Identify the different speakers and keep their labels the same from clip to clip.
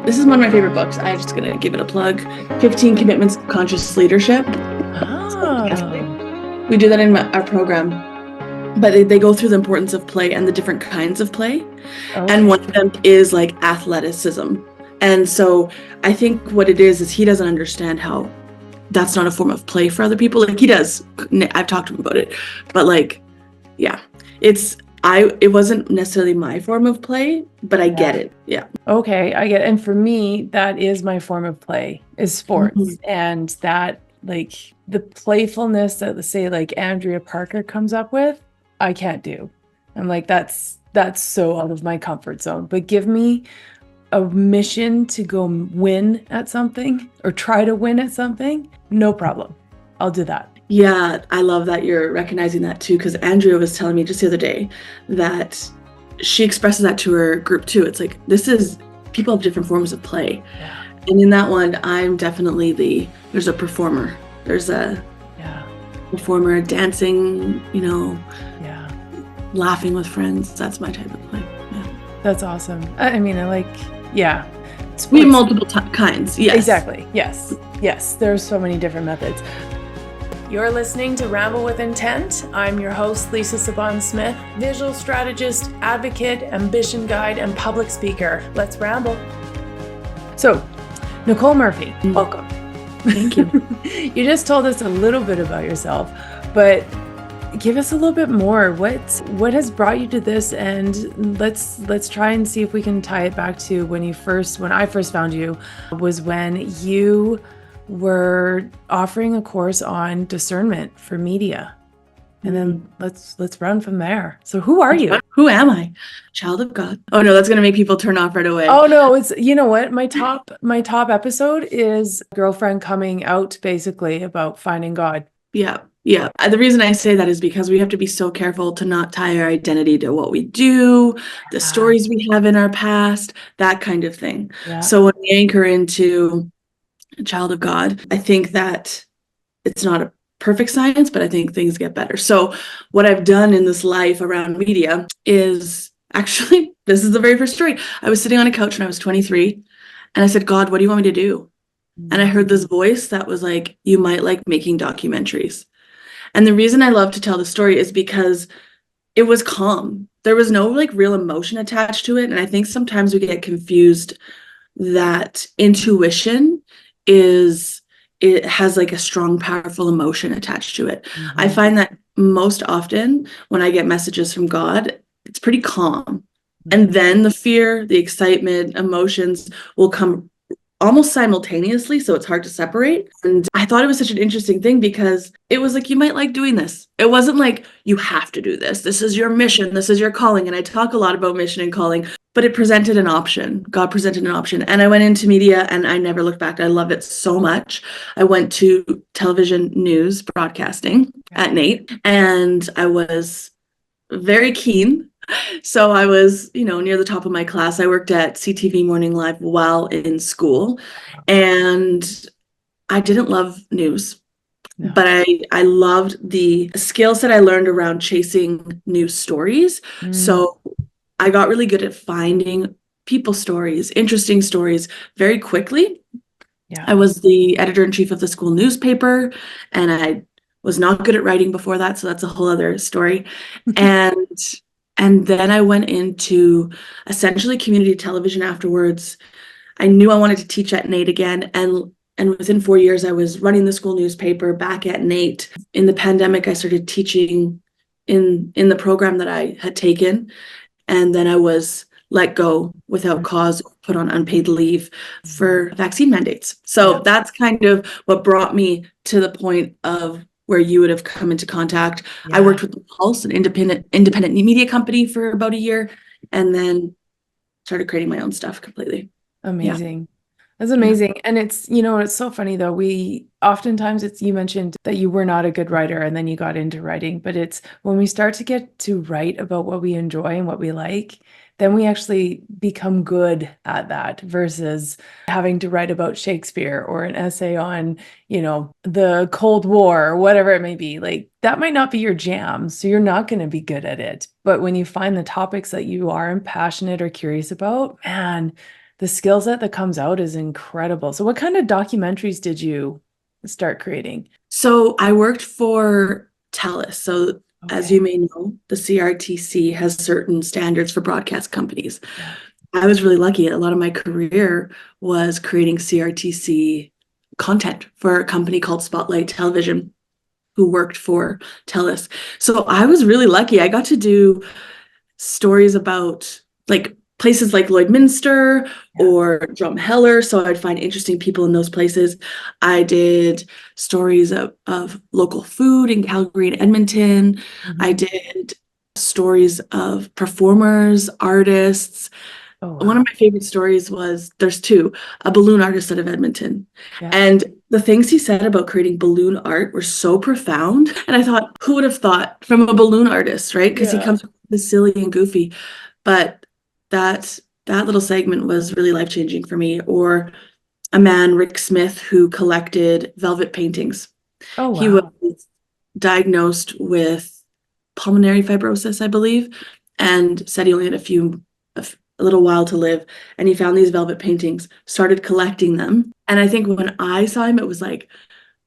Speaker 1: This is one of my favorite books. I'm just going to give it a plug. 15 Commitments of Conscious Leadership.
Speaker 2: Oh.
Speaker 1: We do that in our program. But they go through the importance of play and the different kinds of play.
Speaker 2: Okay.
Speaker 1: And one of them is like athleticism. And so I think what it is he doesn't understand how that's not a form of play for other people. Like he does. I've talked to him about it. But like, yeah, it wasn't necessarily my form of play, but I get it. Yeah.
Speaker 2: Okay, I get it. And for me, that is my form of play, is sports.
Speaker 1: Mm-hmm.
Speaker 2: And that, like, the playfulness that, say, like Andrea Parker comes up with, I can't do. I'm like, that's so out of my comfort zone. But give me a mission to go win at something or try to win at something, no problem. I'll do that.
Speaker 1: Yeah, I love that you're recognizing that too, because Andrea was telling me just the other day that she expresses that to her group too. It's like, people have different forms of play.
Speaker 2: Yeah.
Speaker 1: And in that one, I'm definitely there's a performer. There's a performer dancing, laughing with friends. That's my type of play. Yeah.
Speaker 2: That's awesome. I mean, sports.
Speaker 1: We have multiple kinds. Yes.
Speaker 2: Exactly. Yes. There's so many different methods. You're listening to Ramble with Intent. I'm your host, Lisa Szabon-Smith, visual strategist, advocate, ambition guide, and public speaker. Let's ramble. So, Nicole Murphy, welcome.
Speaker 1: Thank you.
Speaker 2: You just told us a little bit about yourself, but give us a little bit more. What has brought you to this? And let's try and see if we can tie it back to when I first found you, was when you were offering a course on discernment for media. And then let's run from there. So who are you?
Speaker 1: Who am I? Child of God. Oh no, that's going to make people turn off right away.
Speaker 2: Oh no, it's, you know what? My top episode is girlfriend coming out, basically about finding God.
Speaker 1: Yeah. The reason I say that is because we have to be so careful to not tie our identity to what we do, the stories we have in our past, that kind of thing.
Speaker 2: Yeah.
Speaker 1: So when we anchor into a child of God, I think that it's not a perfect science, but I think things get better. So what I've done in this life around media is actually, this is the very first story. I was sitting on a couch when I was 23 and I said, God, what do you want me to do? And I heard this voice that was like, you might like making documentaries. And the reason I love to tell the story is because it was calm. There was no like real emotion attached to it. And I think sometimes we get confused that intuition it has like a strong, powerful emotion attached to it. I find that most often when I get messages from God, it's pretty calm. And then the fear, the excitement, emotions will come almost simultaneously, so it's hard to separate. And I thought it was such an interesting thing because it was like, you might like doing this. It wasn't like, you have to do this. This is your mission. This is your calling. And I talk a lot about mission and calling, but it presented an option. God presented an option. And I went into media and I never looked back. I love it so much. I went to television news broadcasting at NAIT, and I was very keen. So I was, near the top of my class. I worked at CTV Morning Live while in school, and I didn't love news, but I loved the skills that I learned around chasing news stories. So I got really good at finding people stories, interesting stories very quickly. Yeah. I was the editor-in-chief of the school newspaper, and I was not good at writing before that. So that's a whole other story. And then I went into essentially community television afterwards. I knew I wanted to teach at NAIT again. And within 4 years, I was running the school newspaper back at NAIT. In the pandemic, I started teaching in the program that I had taken. And then I was let go without cause, put on unpaid leave for vaccine mandates. So that's kind of what brought me to the point of where you would have come into contact. Yeah. I worked with Pulse, an independent media company, for about a year, and then started creating my own stuff completely.
Speaker 2: Amazing. Yeah. That's amazing. Yeah. And it's so funny though. You mentioned that you were not a good writer and then you got into writing, but it's when we start to get to write about what we enjoy and what we like, then we actually become good at that versus having to write about Shakespeare or an essay on, the Cold War or whatever it may be. Like, that might not be your jam, so you're not going to be good at it. But when you find the topics that you are passionate or curious about, man, the skill set that comes out is incredible. So what kind of documentaries did you start creating?
Speaker 1: So I worked for TELUS. So as
Speaker 2: Okay.
Speaker 1: you may know, the CRTC has certain standards for broadcast companies.
Speaker 2: Yeah.
Speaker 1: I was really lucky. A lot of my career was creating CRTC content for a company called Spotlight Television, who worked for TELUS. So I was really lucky. I got to do stories about like places like Lloydminster
Speaker 2: Yeah.
Speaker 1: or Drumheller. So I'd find interesting people in those places. I did stories of local food in Calgary and Edmonton. I
Speaker 2: Mhm.
Speaker 1: did stories of performers, artists.
Speaker 2: Oh,
Speaker 1: One of
Speaker 2: wow.
Speaker 1: my favorite stories was there's two, a balloon artist out of Edmonton.
Speaker 2: Yeah.
Speaker 1: And the things he said about creating balloon art were so profound. And I thought, who would have thought from a balloon artist, right? Because he
Speaker 2: Yeah.
Speaker 1: comes this silly and goofy. But that little segment was really life-changing for me. Or a man, Rick Smith, who collected velvet paintings.
Speaker 2: Oh,
Speaker 1: He was
Speaker 2: wow.
Speaker 1: diagnosed with pulmonary fibrosis, I believe, and said he only had a little while to live. And he found these velvet paintings, started collecting them. And I think when I saw him, it was like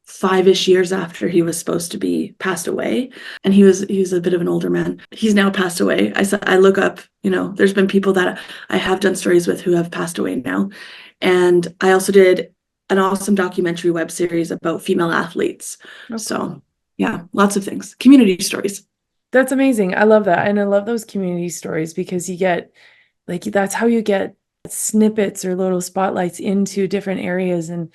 Speaker 1: 5-ish years after he was supposed to be passed away. And he was a bit of an older man. He's now passed away. I look up, there's been people that I have done stories with who have passed away now. And I also did an awesome documentary web series about female athletes.
Speaker 2: Oh,
Speaker 1: So
Speaker 2: cool.
Speaker 1: yeah, lots of things. Community stories.
Speaker 2: That's amazing. I love that. And I love those community stories because you get, like, that's how you get snippets or little spotlights into different areas, and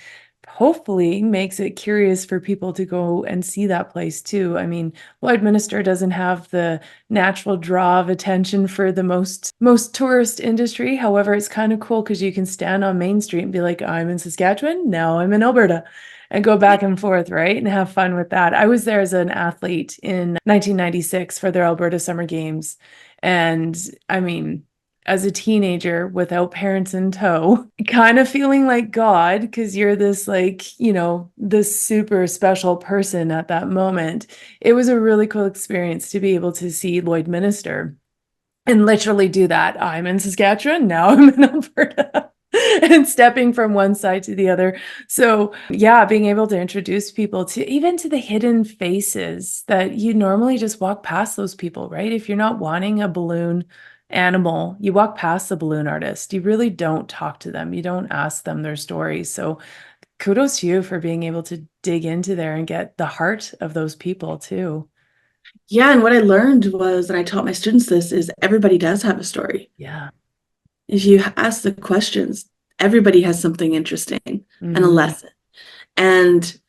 Speaker 2: hopefully makes it curious for people to go and see that place too. I mean, Lloydminster doesn't have the natural draw of attention for the most tourist industry. However, it's kind of cool because you can stand on Main Street and be like, I'm in Saskatchewan, now I'm in Alberta, and go back and forth, right? And have fun with that. I was there as an athlete in 1996 for their Alberta Summer Games. And I mean, as a teenager without parents in tow, kind of feeling like God, because you're this like, this super special person at that moment. It was a really cool experience to be able to see Lloydminster and literally do that. I'm in Saskatchewan, now I'm in Alberta. And stepping from one side to the other. So yeah, being able to introduce people to even to the hidden faces that you normally just walk past those people, right? If you're not wanting a balloon animal, you walk past the balloon artist. You really don't talk to them. You don't ask them their stories. So kudos to you for being able to dig into there and get the heart of those people too.
Speaker 1: Yeah, and what I learned was, and I taught my students this, is everybody does have a story.
Speaker 2: Yeah.
Speaker 1: If you ask the questions, everybody has something interesting and a
Speaker 2: Mm,
Speaker 1: lesson. And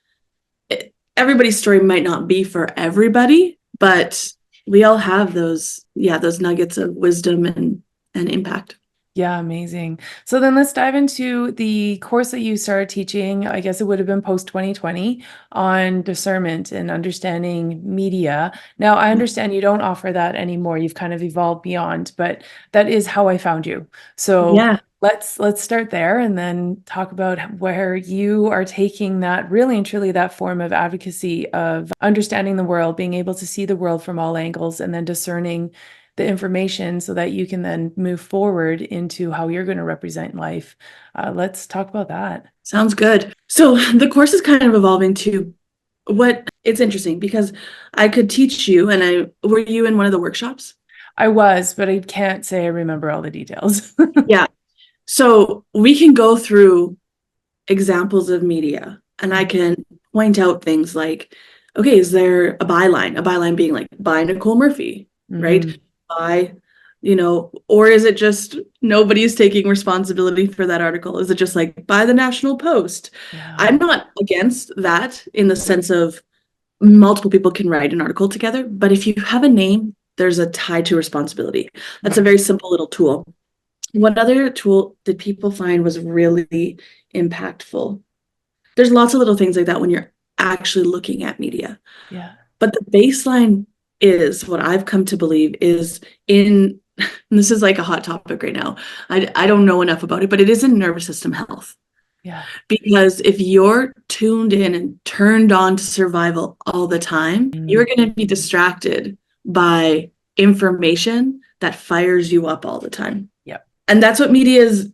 Speaker 1: everybody's story might not be for everybody, but we all have those nuggets of wisdom and impact.
Speaker 2: yeah, amazing. So then let's dive into the course that you started teaching. I guess it would have been post 2020 on discernment and understanding media. Now, I understand you don't offer that anymore. You've kind of evolved beyond, but that is how I found you. So
Speaker 1: Yeah.
Speaker 2: let's start there and then talk about where you are taking that really and truly that form of advocacy of understanding the world, being able to see the world from all angles, and then discerning the information so that you can then move forward into how you're going to represent life. Let's talk about that.
Speaker 1: Sounds good. So the course is kind of evolving to it's interesting because I could teach you, and were you in one of the workshops?
Speaker 2: I was, but I can't say I remember all the details.
Speaker 1: Yeah. So we can go through examples of media, and I can point out things like, okay, is there a byline? A byline being like, by Nicole Murphy, right?
Speaker 2: Mhm.
Speaker 1: By, or is it just nobody's taking responsibility for that article? Is it just like by the National Post?
Speaker 2: Yeah.
Speaker 1: I'm not against that in the sense of multiple people can write an article together, but if you have a name, there's a tie to responsibility. That's a very simple little tool. What other tool did people find was really impactful? There's lots of little things like that when you're actually looking at media.
Speaker 2: Yeah.
Speaker 1: But the baseline is what I've come to believe is and this is like a hot topic right now. I don't know enough about it, but it is in nervous system health.
Speaker 2: Yeah.
Speaker 1: Because if you're tuned in and turned on to survival all the time, you're going to be distracted by information that fires you up all the time.
Speaker 2: Yep.
Speaker 1: And that's what media is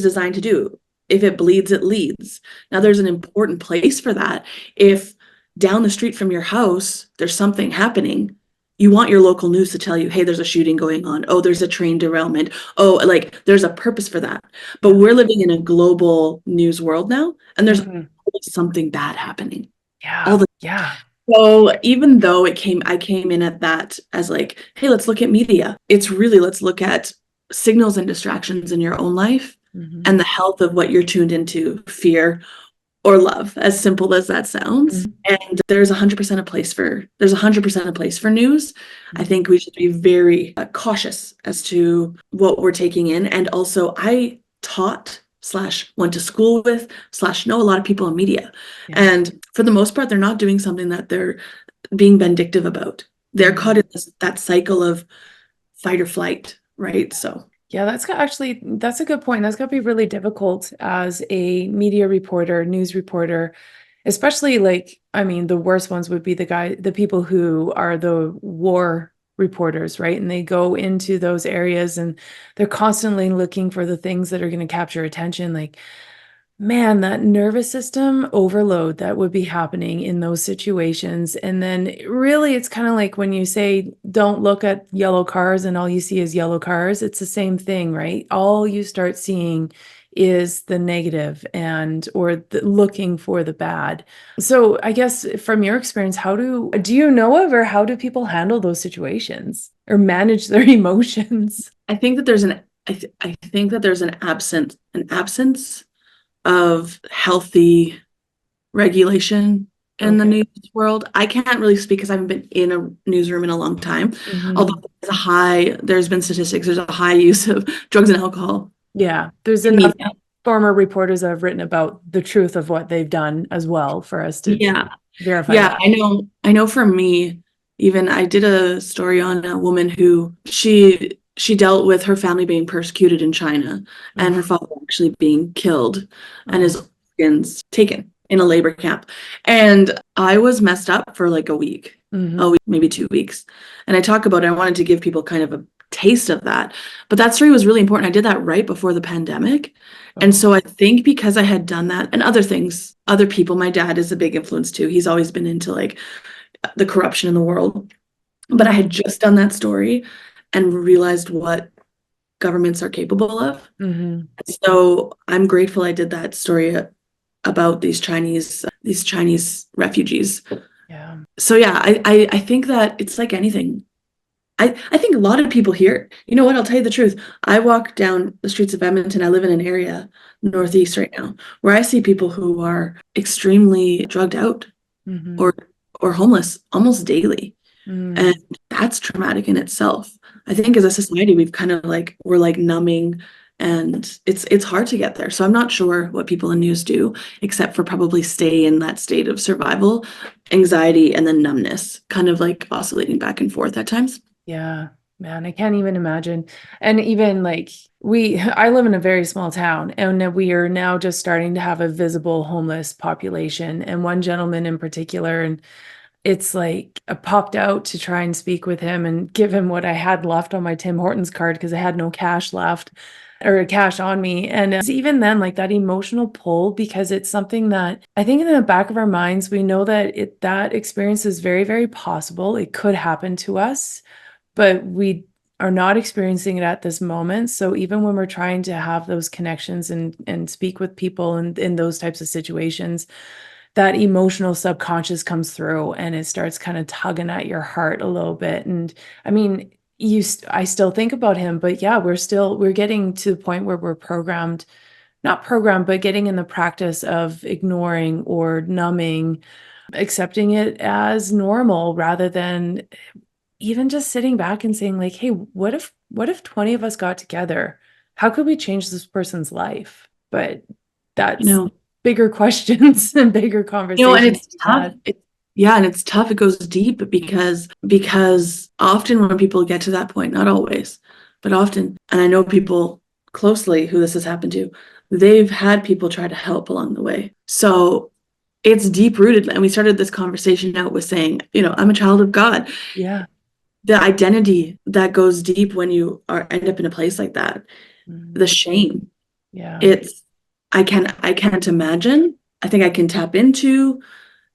Speaker 1: designed to do. If it bleeds, it leads. Now there's an important place for that. If down the street from your house, there's something happening, you want your local news to tell you, hey, there's a shooting going on. Oh, there's a train derailment. Oh, like there's a purpose for that. But we're living in a global news world now, and there's always something bad happening. All the So even though I came in at that as like, hey, let's look at media. It's really, let's look at signals and distractions in your own life and the health of what you're tuned into, fear or love, as simple as that sounds. And there's 100% a place for news. I think we should be very cautious as to what we're taking in. And also I taught / went to school with / know a lot of people in media. And for the most part, they're not doing something that they're being vindictive about. They're caught in that cycle of fight or flight, right? So
Speaker 2: yeah, that's a good point. That's got to be really difficult as a media reporter, news reporter, especially like, I mean, the worst ones would be the people who are the war reporters, right? And they go into those areas and they're constantly looking for the things that are going to capture attention. Like, man, that nervous system overload that would be happening in those situations. And then really, it's kind of like when you say, don't look at yellow cars and all you see is yellow cars. It's the same thing, right? All you start seeing is the negative or looking for the bad. So I guess from your experience, do you know of, or how do people handle those situations or manage their emotions?
Speaker 1: I think that there's an absence of healthy regulation in the news world. I can't really speak because I haven't been in a newsroom in a long time. Although there's been statistics, there's a high use of drugs and alcohol.
Speaker 2: Yeah, there's enough former reporters that have written about the truth of what they've done as well for us to verify that.
Speaker 1: I know for me, even I did a story on a woman who she dealt with her family being persecuted in China and her father actually being killed and his organs taken in a labor camp. And I was messed up for like a week, maybe 2 weeks. And I talk about it. I wanted to give people kind of a taste of that. But that story was really important. I did that right before the pandemic. And so I think because I had done that and other things, other people, my dad is a big influence too. He's always been into like the corruption in the world. But I had just done that story and realized what governments are capable of. So I'm grateful I did that story about these Chinese refugees.
Speaker 2: Yeah.
Speaker 1: So yeah, I think that it's like anything. I think a lot of people here, you know what, I'll tell you the truth. I walk down the streets of Edmonton. I live in an area, Northeast right now, where I see people who are extremely drugged out or homeless almost daily. And that's traumatic in itself. I think as a society, we've kind of we're like numbing, and it's hard to get there. So I'm not sure what people in news do, except for probably stay in that state of survival, anxiety, and then numbness, kind of like oscillating back and forth at times.
Speaker 2: Yeah, man, I can't even imagine. And even like I live in a very small town, and we are now just starting to have a visible homeless population. And one gentleman in particular, and it's like I popped out to try and speak with him and give him what I had left on my Tim Hortons card because I had no cash left or cash on me. And it's even then, like that emotional pull, because it's something that I think in the back of our minds, we know that that experience is very, very possible. It could happen to us, but we are not experiencing it at this moment. So even when we're trying to have those connections and speak with people in those types of situations, that emotional subconscious comes through and it starts kind of tugging at your heart a little bit. And I mean, I still think about him, but yeah, we're getting to the point where we're not programmed, but getting in the practice of ignoring or numbing, accepting it as normal rather than even just sitting back and saying like, hey, what if 20 of us got together? How could we change this person's life? But that's bigger questions and bigger conversations.
Speaker 1: And it's tough. And it's tough. It goes deep because often when people get to that point, not always, but often, and I know people closely who this has happened to, they've had people try to help along the way. So it's deep rooted. And we started this conversation out with saying, I'm a child of God.
Speaker 2: Yeah.
Speaker 1: The identity that goes deep when you end up in a place like that the shame.
Speaker 2: Yeah.
Speaker 1: I can't imagine. I think I can tap into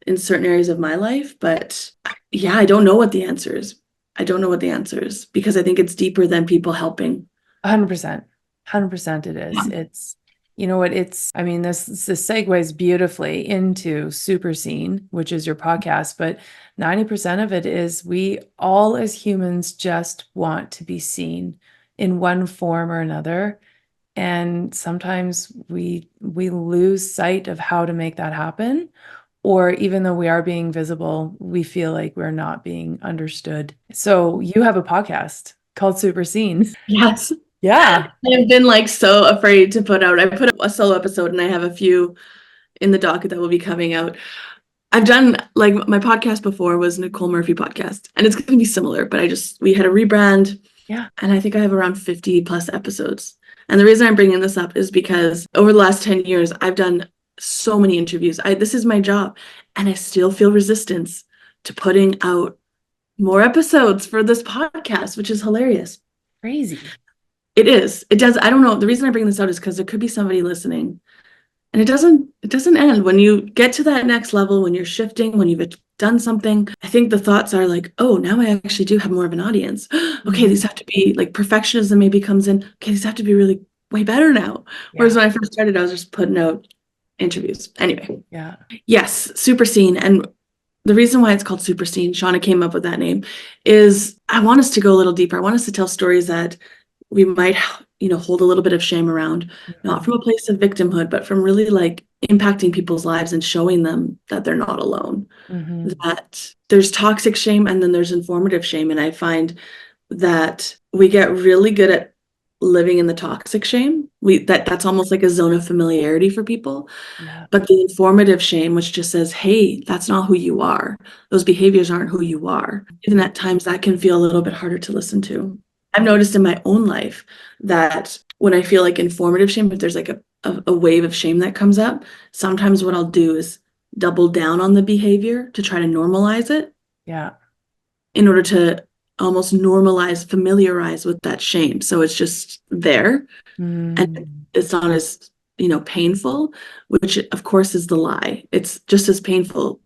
Speaker 1: in certain areas of my life, but yeah, I don't know what the answer is. I don't know what the answer is because I think it's deeper than people helping.
Speaker 2: 100%. 100% it is.
Speaker 1: Yeah.
Speaker 2: It's, you know what, I mean, this segues beautifully into SuperSeen, which is your podcast, but 90% of it is we all as humans just want to be seen in one form or another. And sometimes we lose sight of how to make that happen. Or even though we are being visible, we feel like we're not being understood. So you have a podcast called SuperSeen.
Speaker 1: Yes.
Speaker 2: Yeah.
Speaker 1: I've been like so afraid to put out. I put up a solo episode and I have a few in the docket that will be coming out. I've done like my podcast before was Nicole Murphy podcast, and it's going to be similar, but we had a rebrand.
Speaker 2: Yeah.
Speaker 1: And I think I have around 50 plus episodes. And the reason I'm bringing this up is because over the last 10 years, I've done so many interviews. This is my job, and I still feel resistance to putting out more episodes for this podcast, which is hilarious.
Speaker 2: Crazy.
Speaker 1: It is. It does. I don't know. The reason I bring this out is because there could be somebody listening, and it doesn't end when you get to that next level, when you're shifting, when you've done something. I think the thoughts are like, oh, now I actually do have more of an audience. Okay, these have to be like perfectionism maybe comes in. Okay, these have to be really way better now. Whereas when I first started, I was just putting out interviews. Anyway.
Speaker 2: Yeah.
Speaker 1: Yes, SuperSeen. And the reason why it's called SuperSeen, Shauna came up with that name, is I want us to go a little deeper. I want us to tell stories that we might, hold a little bit of shame around, not from a place of victimhood, but from really like impacting people's lives and showing them that they're not alone, that there's toxic shame and then there's informative shame. And I find that we get really good at living in the toxic shame. That's almost like a zone of familiarity for people.
Speaker 2: Yeah.
Speaker 1: But the informative shame, which just says, hey, that's not who you are. Those behaviors aren't who you are. And at times that can feel a little bit harder to listen to. I've noticed in my own life that when I feel like informative shame, if there's like a wave of shame that comes up, sometimes what I'll do is double down on the behavior to try to normalize it.
Speaker 2: Yeah.
Speaker 1: In order to almost familiarize with that shame. So it's just there and it's not as, painful, which of course is the lie. It's just as painful.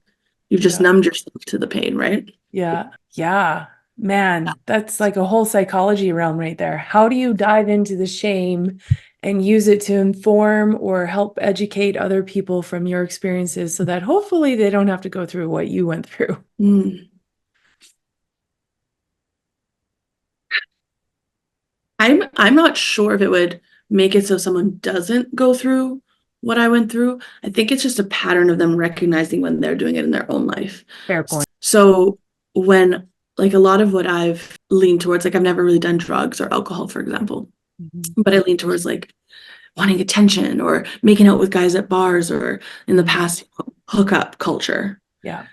Speaker 1: You've just numbed yourself to the pain, right?
Speaker 2: Yeah. Yeah. Man, that's like a whole psychology realm right there. How do you dive into the shame and use it to inform or help educate other people from your experiences so that hopefully they don't have to go through what you went through?
Speaker 1: I'm not sure if it would make it so someone doesn't go through what I went through. I think it's just a pattern of them recognizing when they're doing it in their own life.
Speaker 2: Fair point.
Speaker 1: So when like a lot of what I've leaned towards, like I've never really done drugs or alcohol, for example, but I lean towards like wanting attention or making out with guys at bars or in the past hookup culture.
Speaker 2: Yeah.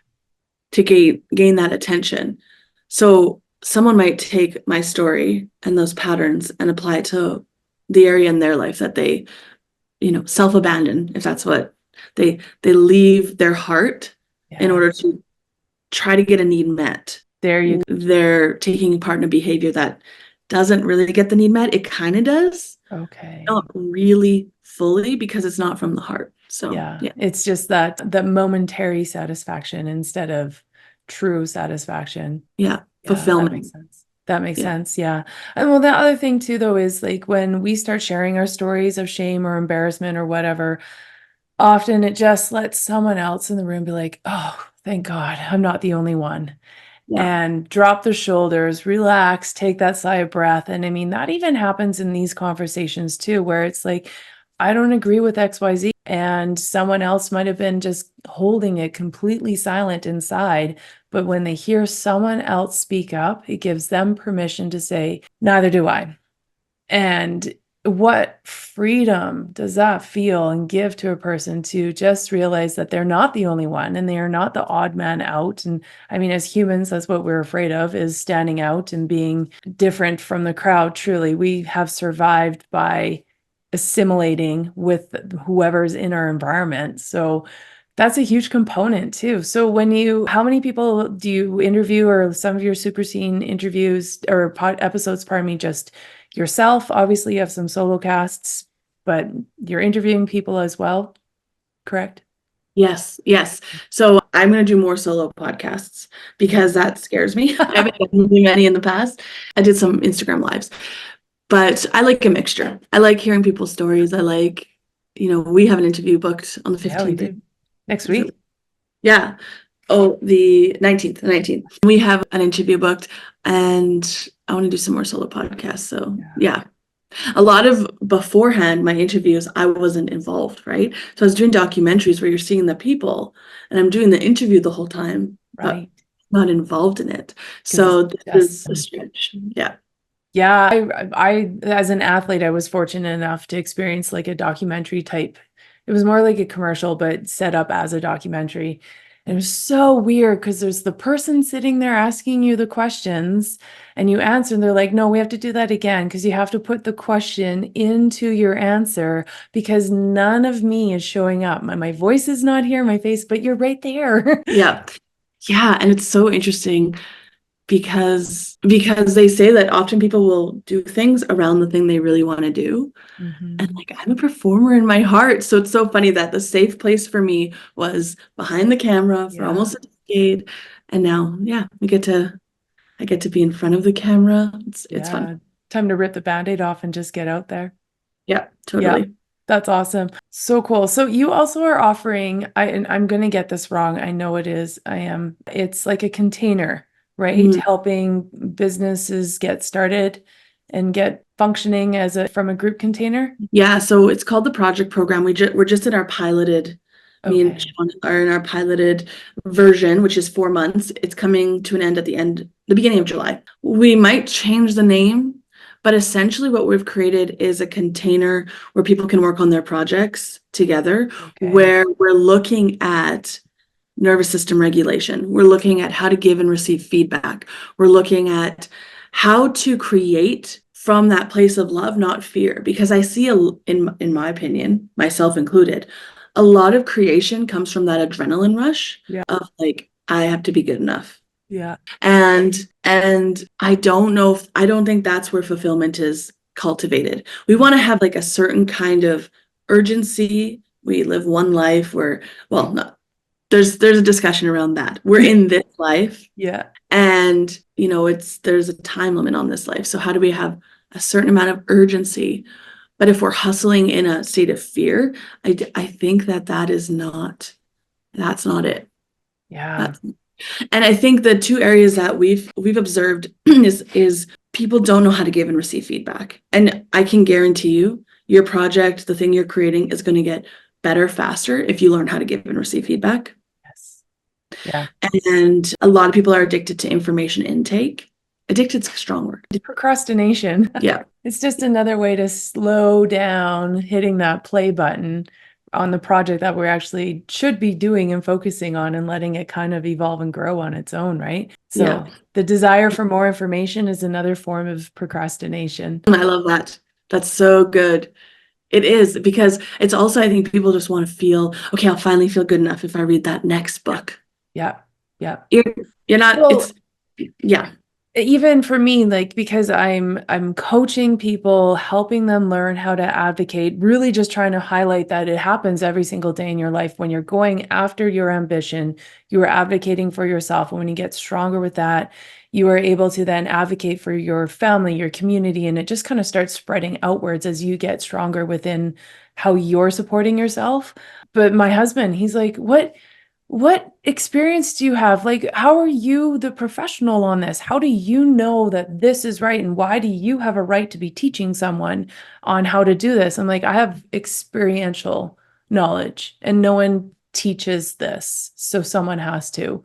Speaker 1: To gain that attention. So someone might take my story and those patterns and apply it to the area in their life that they, self-abandon, if that's what they leave their heart in order to try to get a need met. They're taking part in a behavior that doesn't really get the need met. It kind of does.
Speaker 2: Okay.
Speaker 1: Not really fully because it's not from the heart. So
Speaker 2: yeah. It's just that momentary satisfaction instead of true satisfaction.
Speaker 1: Yeah. Fulfillment.
Speaker 2: That makes sense. That makes sense. Yeah. And well, the other thing too, though, is like when we start sharing our stories of shame or embarrassment or whatever, often it just lets someone else in the room be like, oh, thank God, I'm not the only one. And drop the shoulders, relax, take that sigh of breath. And I mean, that even happens in these conversations too, where it's like, I don't agree with XYZ. And someone else might have been just holding it completely silent inside. But when they hear someone else speak up, it gives them permission to say, neither do I. And what freedom does that feel and give to a person to just realize that they're not the only one and they are not the odd man out. And I mean, as humans, that's what we're afraid of, is standing out and being different from the crowd. Truly, we have survived by assimilating with whoever's in our environment. So That's a huge component too. So how many people do you interview, or some of your SuperSeen interviews or episodes, pardon me, just yourself? Obviously you have some solo casts, but you're interviewing people as well, correct?
Speaker 1: Yes, yes. So I'm going to do more solo podcasts because that scares me. I haven't done many in the past. I did some Instagram lives, but I like a mixture. I like hearing people's stories. I like, we have an interview booked on the 15th.
Speaker 2: Yeah, we do. Next week?
Speaker 1: Yeah. Oh, the 19th, We have an interview booked and I want to do some more solo podcasts. So yeah. A lot of beforehand, my interviews, I wasn't involved, right? So I was doing documentaries where you're seeing the people and I'm doing the interview the whole time,
Speaker 2: Right.
Speaker 1: but not involved in it. So this is a stretch. Yeah.
Speaker 2: Yeah. I, as an athlete, I was fortunate enough to experience like a documentary type. It was more like a commercial, but set up as a documentary. And it was so weird because there's the person sitting there asking you the questions and you answer and they're like, no, we have to do that again because you have to put the question into your answer because none of me is showing up. My voice is not here, my face, but you're right there.
Speaker 1: Yeah. Yeah. And it's so interesting because they say that often people will do things around the thing they really want to do. And like, I'm a performer in my heart. So it's so funny that the safe place for me was behind the camera for almost a decade. And now, I get to be in front of the camera. It's fun.
Speaker 2: Time to rip the Band-Aid off and just get out there.
Speaker 1: Yeah, totally.
Speaker 2: Yeah, that's awesome. So cool. So you also are offering, and I'm going to get this wrong. I know it is. I am. It's like a container, right? Helping businesses get started and get functioning from a group container.
Speaker 1: Yeah. So it's called the project program. We're just in our piloted. Me and Sean are in our piloted version, which is 4 months. It's coming to an end at the beginning of July. We might change the name, but essentially what we've created is a container where people can work on their projects together, where we're looking at nervous system regulation. We're looking at how to give and receive feedback. We're looking at how to create from that place of love, not fear, because I see, in my opinion, myself included, a lot of creation comes from that adrenaline rush of like, I have to be good enough.
Speaker 2: Yeah.
Speaker 1: And I don't think that's where fulfillment is cultivated. We want to have like a certain kind of urgency. We live one life where, well, not, there's a discussion around that. We're in this life.
Speaker 2: Yeah.
Speaker 1: And, there's a time limit on this life. So how do we have a certain amount of urgency? But if we're hustling in a state of fear, I think that's not it.
Speaker 2: Yeah.
Speaker 1: And I think the two areas that we've observed is people don't know how to give and receive feedback. And I can guarantee you, your project, the thing you're creating, is going to get better faster if you learn how to give and receive feedback.
Speaker 2: Yes. Yeah.
Speaker 1: And a lot of people are addicted to information intake. Addicted's a strong word.
Speaker 2: Procrastination.
Speaker 1: Yeah.
Speaker 2: It's just another way to slow down hitting that play button on the project that we're actually should be doing and focusing on and letting it kind of evolve and grow on its own, right? So the desire for more information is another form of procrastination.
Speaker 1: I love that. That's so good. It is, because it's also, I think people just want to feel, okay, I'll finally feel good enough if I read that next book.
Speaker 2: Yeah. Yeah.
Speaker 1: You're not,
Speaker 2: even for me, like, because I'm coaching people, helping them learn how to advocate, really just trying to highlight that it happens every single day in your life. When you're going after your ambition, you are advocating for yourself. And when you get stronger with that, you are able to then advocate for your family, your community, and it just kind of starts spreading outwards as you get stronger within how you're supporting yourself. But my husband, he's like, what experience do you have? Like, how are you the professional on this? How do you know that this is right? And why do you have a right to be teaching someone on how to do this? I'm like, I have experiential knowledge and no one teaches this, so someone has to.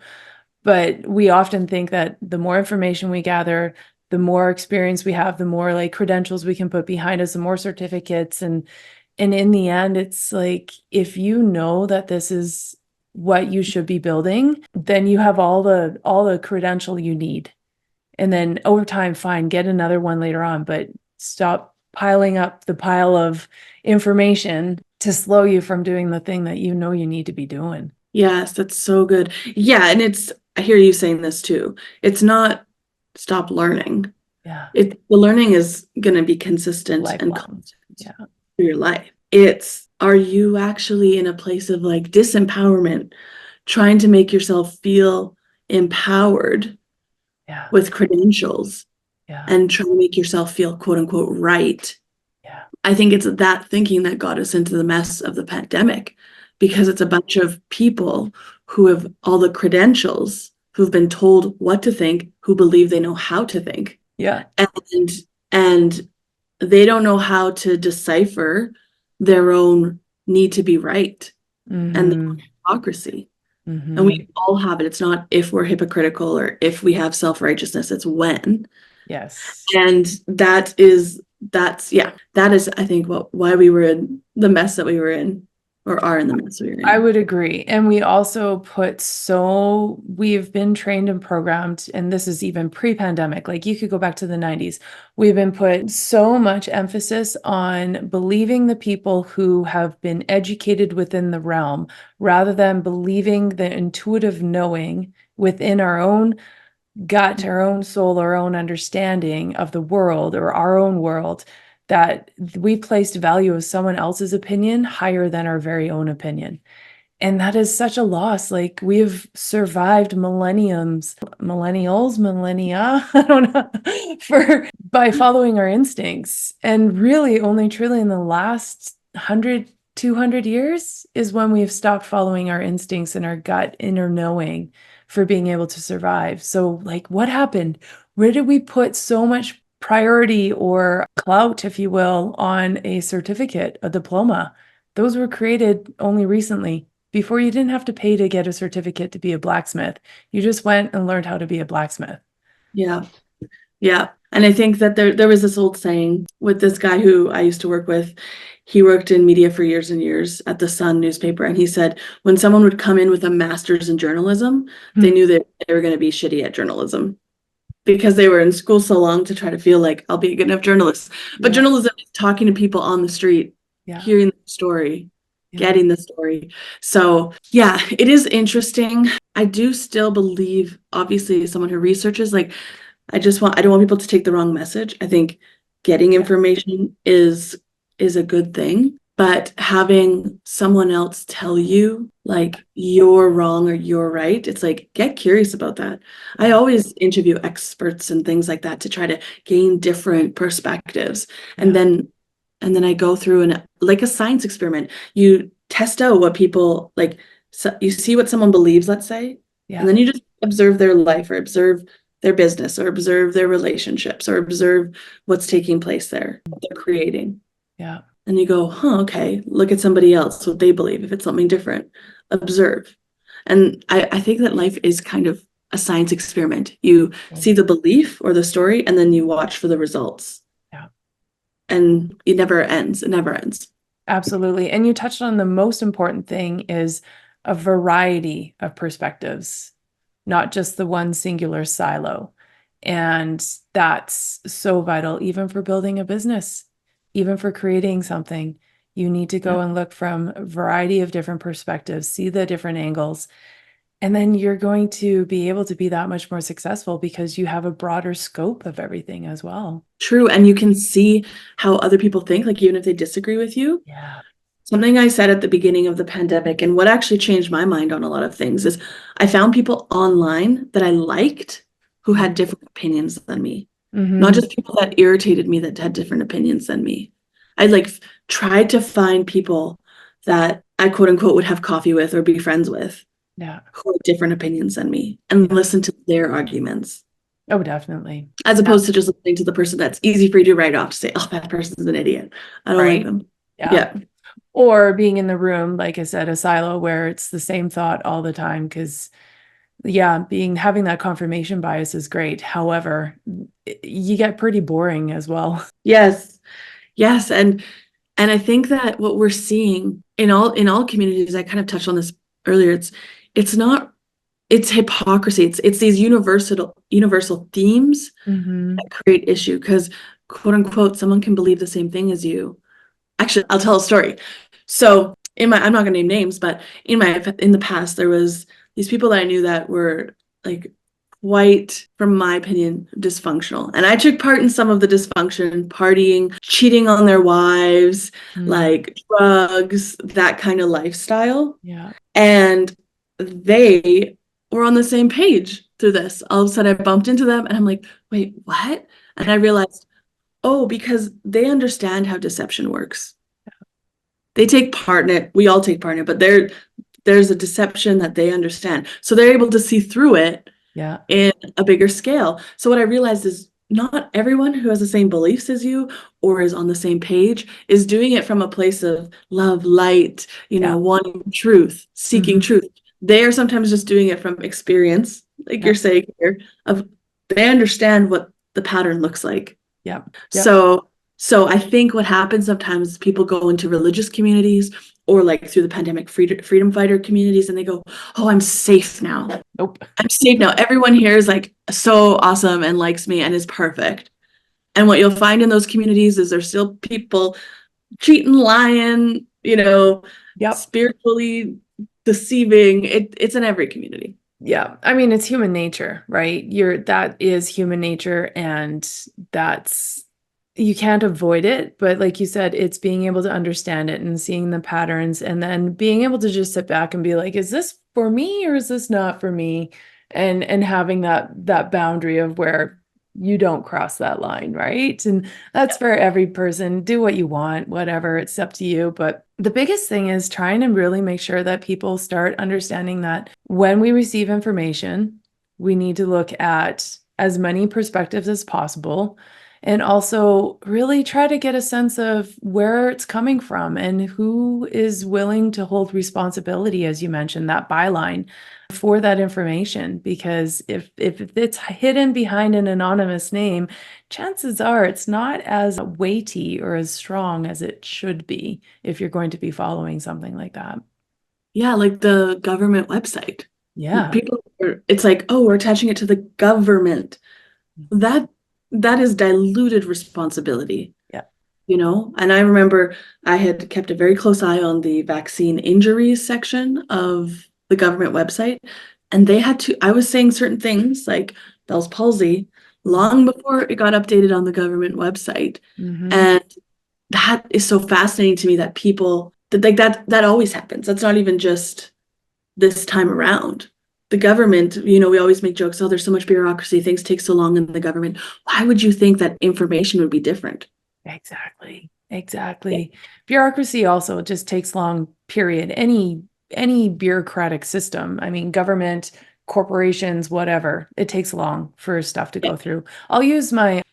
Speaker 2: But we often think that the more information we gather, the more experience we have, the more like credentials we can put behind us, the more certificates. And in the end, it's like, if you know that this is what you should be building, then you have all the credential you need. And then over time, fine, get another one later on, but stop piling up the pile of information to slow you from doing the thing that you know you need to be doing.
Speaker 1: Yes, that's so good. Yeah, and I hear you saying this too. It's not stop learning.
Speaker 2: Yeah.
Speaker 1: The learning is going to be consistent and
Speaker 2: Lifelong.
Speaker 1: constant
Speaker 2: Yeah.
Speaker 1: through your life. It's, are you actually in a place of like disempowerment, trying to make yourself feel empowered
Speaker 2: Yeah.
Speaker 1: with credentials
Speaker 2: Yeah.
Speaker 1: and trying to make yourself feel quote unquote right?
Speaker 2: Yeah.
Speaker 1: I think it's that thinking that got us into the mess of the pandemic, because it's a bunch of people who have all the credentials, who've been told what to think, who believe they know how to think.
Speaker 2: Yeah.
Speaker 1: And and they don't know how to decipher their own need to be right and the
Speaker 2: Mm-hmm.
Speaker 1: hypocrisy. And
Speaker 2: Mm-hmm.
Speaker 1: we all have it. It's not if we're hypocritical or if we have self-righteousness, it's when.
Speaker 2: Yes.
Speaker 1: And that is, I think, why we were in the mess that we were in, or are in the mess we were
Speaker 2: I
Speaker 1: in.
Speaker 2: would agree. And we've been trained and programmed, and this is even pre-pandemic, like you could go back to the 90s. We've been put so much emphasis on believing the people who have been educated within the realm rather than believing the intuitive knowing within our own gut, our own soul, our own understanding of the world or our own world, that we placed value of someone else's opinion higher than our very own opinion. And that is such a loss. Like we have survived millennia, I don't know, by following our instincts. And really only truly in the last 100, 200 years is when we've stopped following our instincts and our gut inner knowing for being able to survive. So like what happened? Where did we put so much priority or clout, if you will, on a certificate, a diploma? Those were created only recently. Before, you didn't have to pay to get a certificate to be a blacksmith. You just went and learned how to be a blacksmith.
Speaker 1: Yeah. Yeah. And I think that there was this old saying with this guy who I used to work with. He worked in media for years and years at the Sun newspaper. And he said when someone would come in with a master's in journalism, they knew that they were going to be shitty at journalism, because they were in school so long to try to feel like I'll be a good enough journalist. But
Speaker 2: Yeah.
Speaker 1: journalism is talking to people on the street,
Speaker 2: Yeah.
Speaker 1: hearing the story,
Speaker 2: Yeah.
Speaker 1: getting the story. So yeah, it is interesting. I do still believe, obviously, as someone who researches, like I don't want people to take the wrong message. I think getting information is a good thing, but having someone else tell you like you're wrong or you're right, it's like get curious about that. I always interview experts and things like that to try to gain different perspectives. And
Speaker 2: Yeah.
Speaker 1: then I go through and like a science experiment. You test out what people like, so you see what someone believes, let's say,
Speaker 2: Yeah.
Speaker 1: and then you just observe their life or observe their business or observe their relationships or observe what's taking place there, what they're creating.
Speaker 2: Yeah.
Speaker 1: And you go, huh, okay, look at somebody else, what they believe. If it's something different, observe. And I think that life is kind of a science experiment. You see the belief or the story, and then you watch for the results.
Speaker 2: Yeah.
Speaker 1: And it never ends. It never ends.
Speaker 2: Absolutely. And you touched on the most important thing is a variety of perspectives, not just the one singular silo. And that's so vital, even for building a business, even for creating something. You need to go and look from a variety of different perspectives, see the different angles, and then you're going to be able to be that much more successful because you have a broader scope of everything as well.
Speaker 1: True. And you can see how other people think, like even if they disagree with you.
Speaker 2: Yeah.
Speaker 1: Something I said at the beginning of the pandemic, and what actually changed my mind on a lot of things, is I found people online that I liked who had different opinions than me. Not
Speaker 2: Mm-hmm.
Speaker 1: just people that irritated me that had different opinions than me. I like tried to find people that I quote unquote would have coffee with or be friends with
Speaker 2: Yeah.
Speaker 1: who had different opinions than me and
Speaker 2: Yeah.
Speaker 1: listen to their arguments.
Speaker 2: Oh, definitely.
Speaker 1: As opposed to just listening to the person that's easy for you to write off to say, oh, that person's an idiot. I don't like
Speaker 2: Right.
Speaker 1: them.
Speaker 2: Yeah.
Speaker 1: Yeah.
Speaker 2: Or being in the room, like I said, a silo where it's the same thought all the time. Because, yeah, having that confirmation bias is great. However, you get pretty boring as well.
Speaker 1: Yes. Yes. And I think that what we're seeing in all communities, I kind of touched on this earlier, it's not, it's hypocrisy. It's these universal themes
Speaker 2: Mm-hmm.
Speaker 1: that create issue, because quote unquote, someone can believe the same thing as you. Actually, I'll tell a story. So I'm not gonna name names, but in the past, there was these people that I knew that were like quite, from my opinion, dysfunctional. And I took part in some of the dysfunction, partying, cheating on their wives, like drugs, that kind of lifestyle.
Speaker 2: Yeah.
Speaker 1: And they were on the same page through this. All of a sudden I bumped into them and I'm like, wait, what? And I realized, oh, because they understand how deception works. They take part in it. We all take part in it, but there's a deception that they understand. So they're able to see through it in a bigger scale. So what I realized is not everyone who has the same beliefs as you or is on the same page is doing it from a place of love, light, wanting truth, seeking truth. They are sometimes just doing it from experience, like you're saying here, of they understand what the pattern looks like.
Speaker 2: Yeah.
Speaker 1: So I think what happens sometimes is people go into religious communities or like through the pandemic freedom fighter communities and they go, oh, I'm safe now.
Speaker 2: Nope.
Speaker 1: I'm safe now. Everyone here is like so awesome and likes me and is perfect. And what you'll find in those communities is there's still people cheating, lying, spiritually deceiving. It's in every community.
Speaker 2: Yeah. I mean, it's human nature, right? That is human nature, and you can't avoid it. But like you said, it's being able to understand it and seeing the patterns, and then being able to just sit back and be like, is this for me or is this not for me? And having that boundary of where you don't cross that line, right? And that's for every person. Do what you want, whatever, it's up to you. But the biggest thing is trying to really make sure that people start understanding that when we receive information, we need to look at as many perspectives as possible, and also really try to get a sense of where it's coming from and who is willing to hold responsibility, as you mentioned, that byline for that information. Because if it's hidden behind an anonymous name, chances are it's not as weighty or as strong as it should be if you're going to be following something like that.
Speaker 1: Yeah, like the government website.
Speaker 2: Yeah.
Speaker 1: It's like, oh, we're attaching it to the government. That is diluted responsibility.
Speaker 2: Yeah.
Speaker 1: And I remember I had kept a very close eye on the vaccine injuries section of the government website. And I was saying certain things like Bell's palsy long before it got updated on the government website. And that is so fascinating to me that people that always happens. That's not even just this time around. The government, we always make jokes, oh, there's so much bureaucracy, things take so long in the government. Why would you think that information would be different?
Speaker 2: Exactly. Bureaucracy also just takes long, period. Any bureaucratic system, I mean, government, corporations, whatever, it takes long for stuff to go through. I'll use my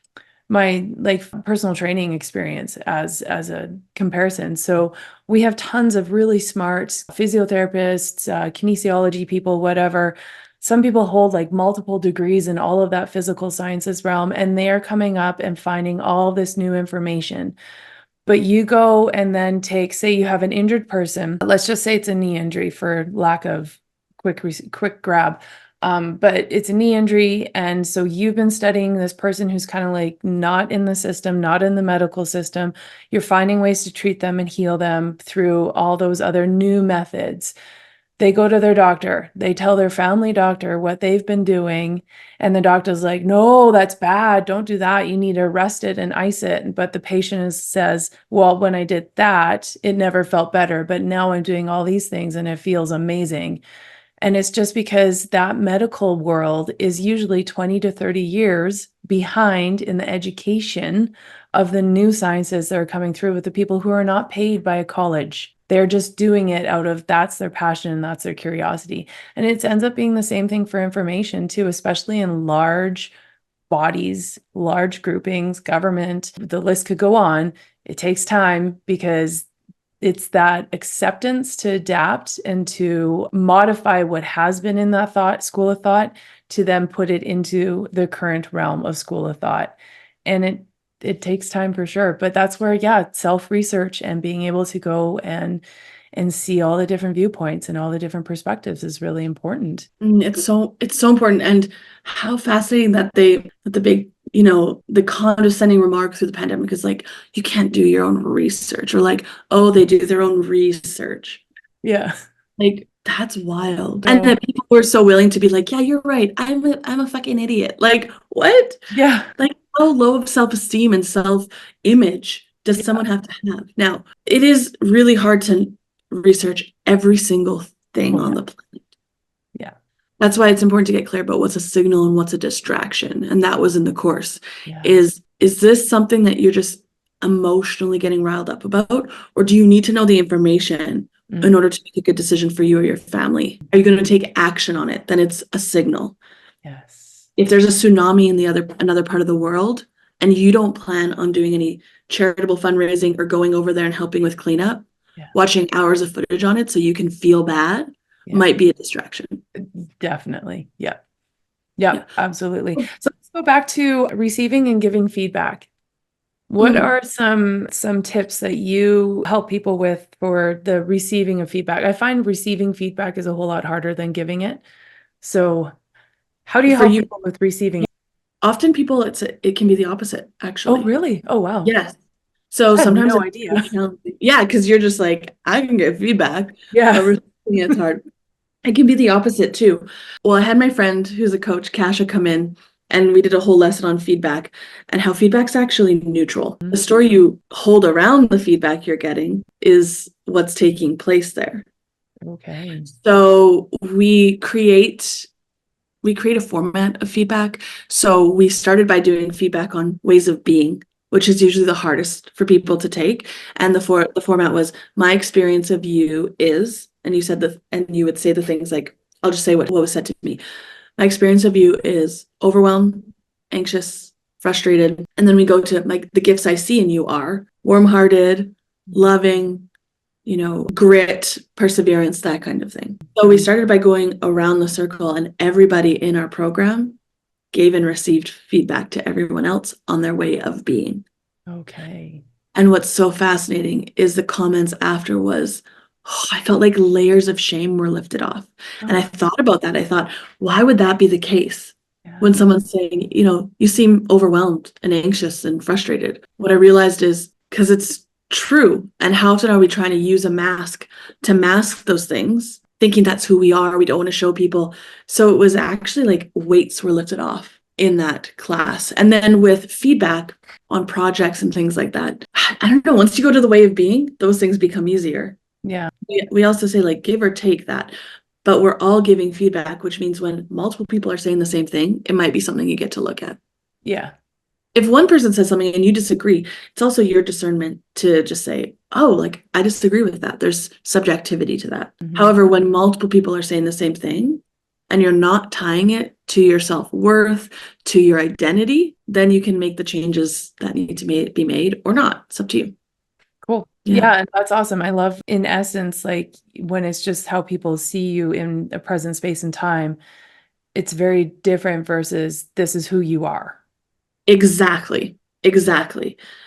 Speaker 2: like personal training experience as a comparison. So we have tons of really smart physiotherapists, kinesiology people, whatever. Some people hold like multiple degrees in all of that physical sciences realm, and they are coming up and finding all this new information. But you go and then say you have an injured person, let's just say it's a knee injury for lack of quick grab. But it's a knee injury. And so you've been studying this person who's kind of like not in the system, not in the medical system. You're finding ways to treat them and heal them through all those other new methods. They go to their doctor. They tell their family doctor what they've been doing. And the doctor's like, no, that's bad. Don't do that. You need to rest it and ice it. But the patient says, well, when I did that, it never felt better. But now I'm doing all these things and it feels amazing. And it's just because that medical world is usually 20 to 30 years behind in the education of the new sciences that are coming through with the people who are not paid by a college. They're just doing it out of that's their passion and that's their curiosity. And it ends up being the same thing for information too, especially in large bodies, large groupings, government. The list could go on. It takes time because it's that acceptance to adapt and to modify what has been in that school of thought to then put it into the current realm of school of thought. And it takes time for sure. But that's where, self-research and being able to go and see all the different viewpoints and all the different perspectives is really important.
Speaker 1: It's so important. And how fascinating that the big the condescending remark through the pandemic is like, you can't do your own research, or like, oh, they do their own research.
Speaker 2: Yeah.
Speaker 1: Like, that's wild.
Speaker 2: No.
Speaker 1: And that people were so willing to be like, yeah, you're right. I'm a fucking idiot. Like, what?
Speaker 2: Yeah.
Speaker 1: Like, how low of self-esteem and self-image does someone have to have? Now, it is really hard to research every single thing on the planet.
Speaker 2: Yeah.
Speaker 1: That's why it's important to get clear about what's a signal and what's a distraction. And that was in the course.
Speaker 2: Yeah.
Speaker 1: Is this something that you're just emotionally getting riled up about? Or do you need to know the information in order to make a good decision for you or your family? Are you going to take action on it? Then it's a signal.
Speaker 2: Yes.
Speaker 1: If there's a tsunami in another part of the world and you don't plan on doing any charitable fundraising or going over there and helping with cleanup, watching hours of footage on it so you can feel bad might be a distraction.
Speaker 2: Definitely. Yeah. Absolutely. So let's go back to receiving and giving feedback. What are some tips that you help people with for the receiving of feedback? I find receiving feedback is a whole lot harder than giving it. So how do you help people with receiving it?
Speaker 1: Often people, it can be the opposite, actually.
Speaker 2: Oh, really? Oh, wow.
Speaker 1: Yes. So sometimes
Speaker 2: no idea.
Speaker 1: Yeah, because you're just like, I can get feedback.
Speaker 2: Yeah.
Speaker 1: But receiving it's hard. It can be the opposite too. Well, I had my friend who's a coach, Kasha, come in, and we did a whole lesson on feedback and how feedback's actually neutral. The story you hold around the feedback you're getting is what's taking place there.
Speaker 2: Okay.
Speaker 1: So we create a format of feedback. So we started by doing feedback on ways of being, which is usually the hardest for people to take. And the format was, my experience of you is, and you would say the things like, I'll just say what was said to me. My experience of you is overwhelmed, anxious, frustrated. And then we go to the gifts I see in you are warm-hearted, loving, grit, perseverance, that kind of thing. So we started by going around the circle, and everybody in our program gave and received feedback to everyone else on their way of being.
Speaker 2: Okay.
Speaker 1: And what's so fascinating is the comments after was, I felt like layers of shame were lifted off. And I thought about that. I thought, why would that be the case? When someone's saying, you seem overwhelmed and anxious and frustrated. What I realized is because it's true. And how often are we trying to use a mask to mask those things, thinking that's who we are? We don't want to show people. So it was actually like weights were lifted off in that class. And then with feedback on projects and things like that, I don't know, once you go to the way of being, those things become easier.
Speaker 2: Yeah.
Speaker 1: We also say like give or take that, but we're all giving feedback, which means when multiple people are saying the same thing, it might be something you get to look at.
Speaker 2: Yeah.
Speaker 1: If one person says something and you disagree, it's also your discernment to just say, oh, like I disagree with that. There's subjectivity to that. However, when multiple people are saying the same thing and you're not tying it to your self-worth, to your identity, then you can make the changes that need to be made or not. It's up to you.
Speaker 2: Cool. Yeah, and that's awesome. I love, in essence, like when it's just how people see you in a present space and time, it's very different versus this is who you are.
Speaker 1: Exactly.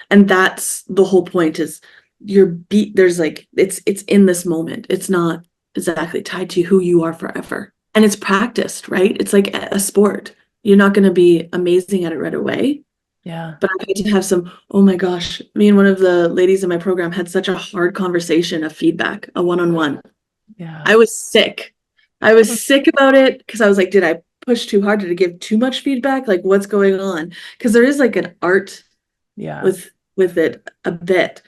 Speaker 1: And that's the whole point is there's like, it's in this moment. It's not exactly tied to who you are forever. And it's practiced, right? It's like a sport. You're not going to be amazing at it right away.
Speaker 2: Yeah.
Speaker 1: But I get to have oh my gosh, me and one of the ladies in my program had such a hard conversation of feedback, a one-on-one.
Speaker 2: Yeah.
Speaker 1: I was sick. About it because I was like, did I push too hard? Did I give too much feedback? Like, what's going on? Because there is like an art with it a bit.